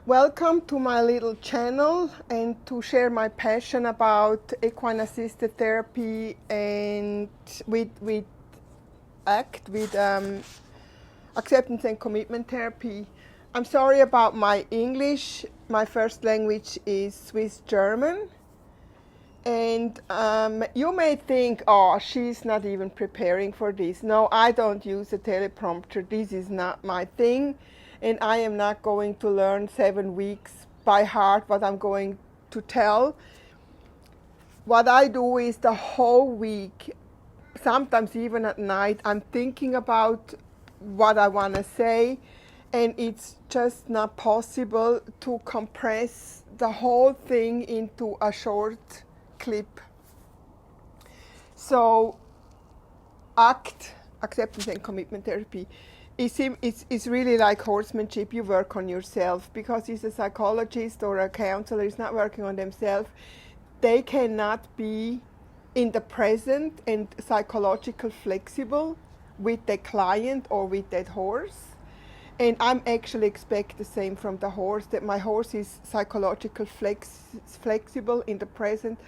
Welcome to my little channel and to share my passion about equine assisted therapy and with acceptance and commitment therapy. I'm sorry about my English. My first language is Swiss German. And you may think, oh, she's not even preparing for this. No, I don't use a teleprompter. This is not my thing. And I am not going to learn 7 weeks by heart what I'm going to tell. What I do is the whole week, sometimes even at night, I'm thinking about what I want to say. And it's just not possible to compress the whole thing into a short clip. So acceptance and commitment therapy it's really like horsemanship. You work on yourself, because if a psychologist or a counselor is not working on themselves, they cannot be in the present and psychological flexible with the client or with that horse. And I'm actually expect the same from the horse, that my horse is psychological flexible in the present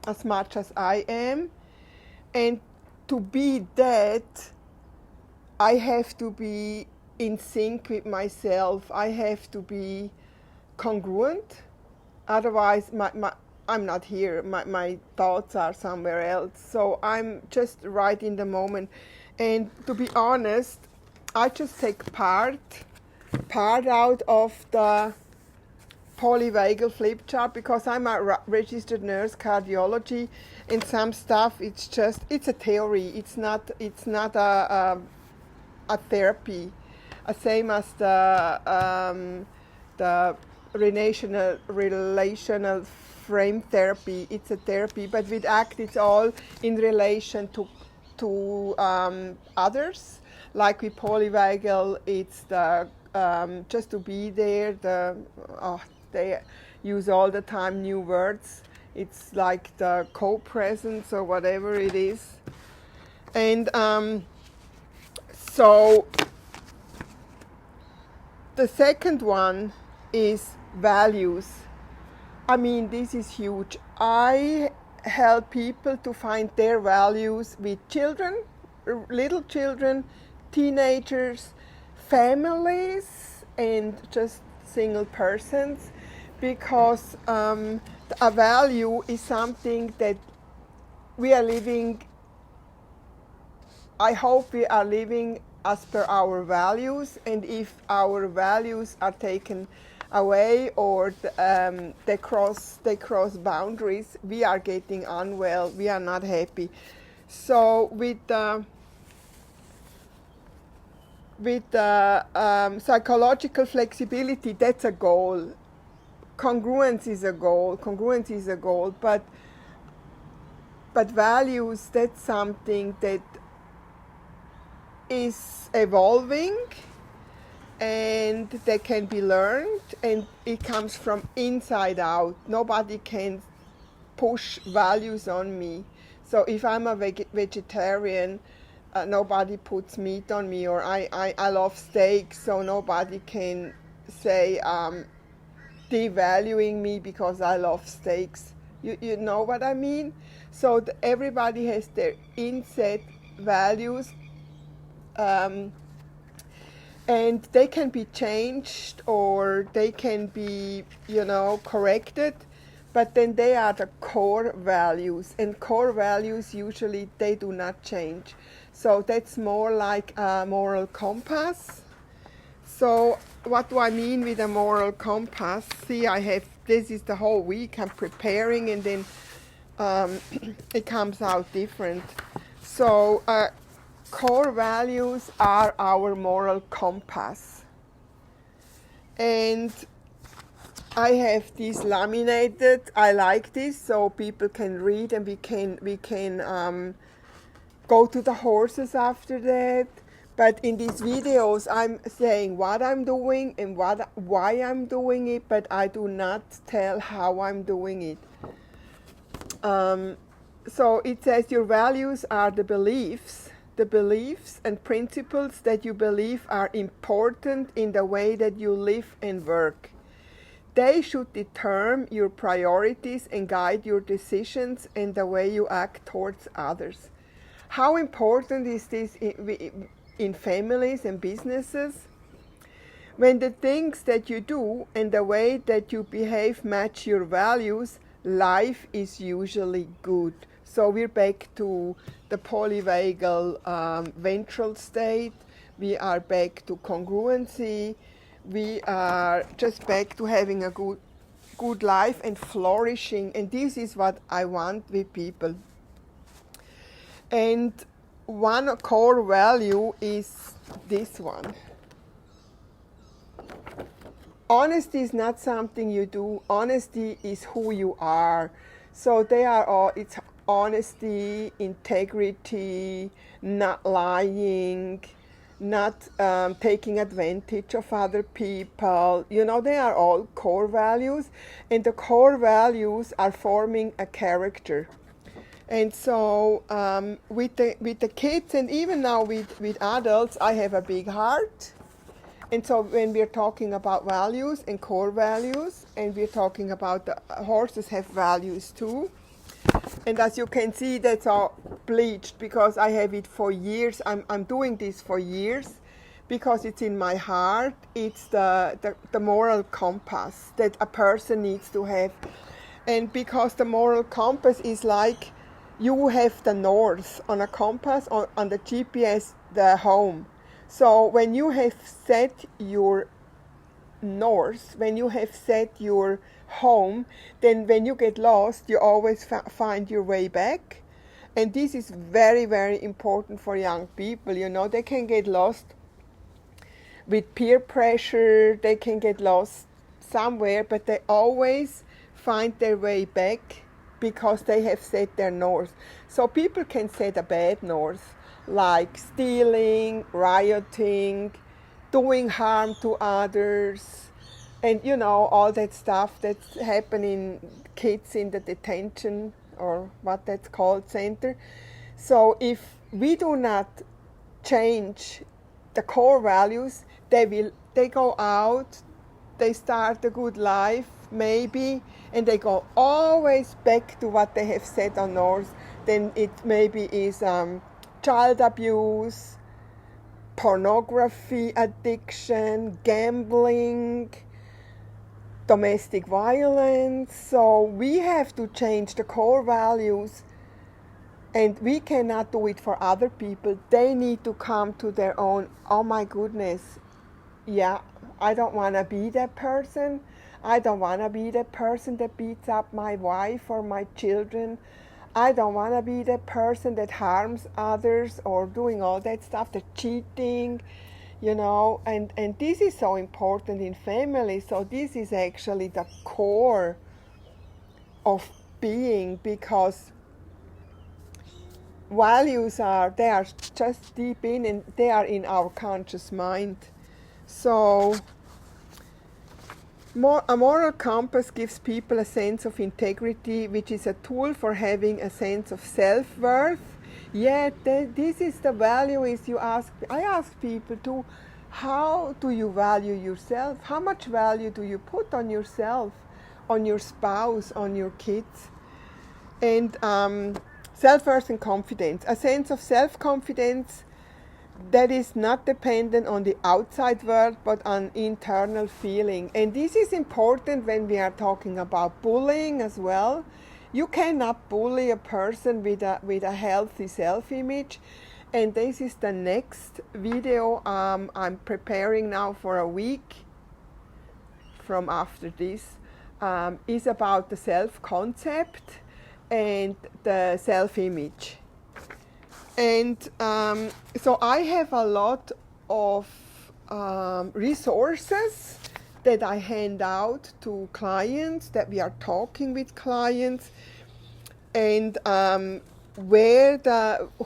as much as I am. And to be that, I have to be in sync with myself. I have to be congruent. Otherwise, I'm not here. My thoughts are somewhere else. So I'm just right in the moment. And to be honest, I just take part out of the polyvagal flip chart, because I'm a registered nurse cardiology, and some stuff it's a theory. It's not a therapy, same as the relational frame therapy. It's a therapy, but with ACT it's all in relation to others. Like with polyvagal, it's the just to be there. They use all the time new words. It's like the co-presence or whatever it is. And so the second one is values. I mean, this is huge. I help people to find their values with children, little children, teenagers, families, and just single persons, because a value is something that we are living. I hope we are living as per our values, and if our values are taken away or they cross boundaries, we are getting unwell. We are not happy. So with psychological flexibility, that's a goal. Congruence is a goal. But values, that's something that is evolving, and they can be learned, and it comes from inside out. Nobody can push values on me. So if I'm a vegetarian, nobody puts meat on me, or I love steaks, so nobody can say devaluing me because I love steaks. You know what I mean? So everybody has their inset values, and they can be changed or they can be, corrected, but then they are the core values, and core values usually they do not change. So that's more like a moral compass. So what do I mean with a moral compass? See, this is the whole week I'm preparing, and then it comes out different. So core values are our moral compass. And I have these laminated. I like this so people can read, and we can go to the horses after that. But in these videos, I'm saying what I'm doing and why I'm doing it, but I do not tell how I'm doing it. So it says your values are the beliefs and principles that you believe are important in the way that you live and work. they should determine your priorities and guide your decisions and the way you act towards others. How important is this in families and businesses? When the things that you do and the way that you behave match your values, life is usually good. So we're back to the polyvagal ventral state. We are back to congruency. We are just back to having a good life and flourishing. And this is what I want with people. And one core value is this one. Honesty is not something you do. Honesty is who you are. So they are all, it's honesty, integrity, not lying, not taking advantage of other people. You know, they are all core values. And the core values are forming a character. And so with the kids and even now with adults, I have a big heart. And so when we're talking about values and core values, and we're talking about the horses have values too. And as you can see, that's all bleached because I have it for years. I'm doing this for years because it's in my heart. It's the moral compass that a person needs to have. And because the moral compass is like you have the north on a compass, on the GPS, the home. So when you have set your north, when you have set your home, then when you get lost, you always find your way back. And this is very, very important for young people. You know, they can get lost with peer pressure, they can get lost somewhere, but they always find their way back because they have set their north. So people can set a bad north, like stealing, rioting, doing harm to others, and you know, all that stuff that's happening, kids in the detention or what that's called center. So if we do not change the core values, they go out, they start a good life maybe, and they go always back to what they have set on north. Then it maybe is child abuse, pornography addiction, gambling, domestic violence. So we have to change the core values, and we cannot do it for other people. They need to come to their own, oh my goodness, yeah, I don't want to be that person. I don't want to be that person that beats up my wife or my children. I don't want to be the person that harms others or doing all that stuff, the cheating, you know, and this is so important in family. So this is actually the core of being, because values they are just deep in, and they are in our conscious mind. So a moral compass gives people a sense of integrity, which is a tool for having a sense of self-worth. Yet this is the value. I ask people to, how do you value yourself? How much value do you put on yourself, on your spouse, on your kids? And self-worth and confidence. A sense of self-confidence that is not dependent on the outside world, but on internal feeling. And this is important when we are talking about bullying as well. You cannot bully a person with a healthy self-image. And this is the next video I'm preparing now for a week from after this, is about the self-concept and the self-image. And so I have a lot of resources that I hand out to clients, that we are talking with clients, and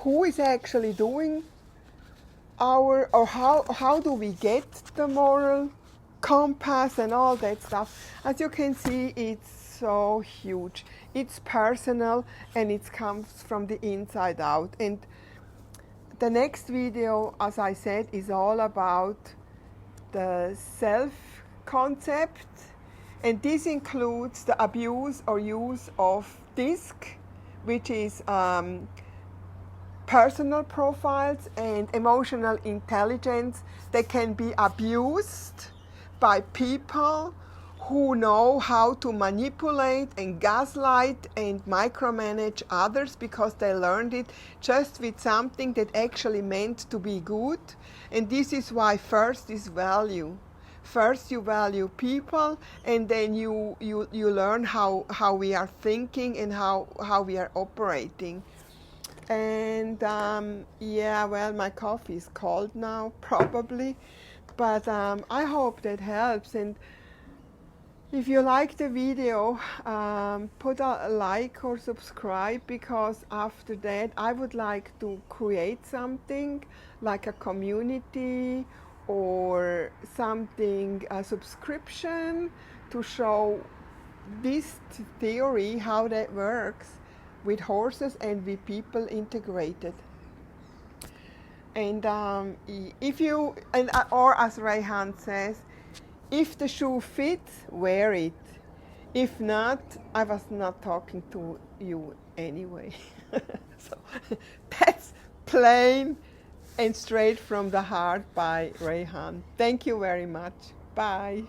who is actually doing how do we get the moral compass and all that stuff. As you can see, it's so huge. It's personal, and it comes from the inside out. And the next video, as I said, is all about the self-concept And this includes the abuse or use of DISC, which is personal profiles and emotional intelligence that can be abused by people who know how to manipulate and gaslight and micromanage others because they learned it just with something that actually meant to be good. And this is why first is value. First you value people, and then you learn how we are thinking and how we are operating. And yeah, well, my coffee is cold now, probably. But I hope that helps. And if you like the video, put a like or subscribe, because after that I would like to create something like a community or something, a subscription to show this theory, how that works with horses and with people integrated. And if you, and or as Ray Hunt says, if the shoe fits, wear it. If not, I was not talking to you anyway. So that's plain and straight from the heart by Ray Hunt. Thank you very much. Bye.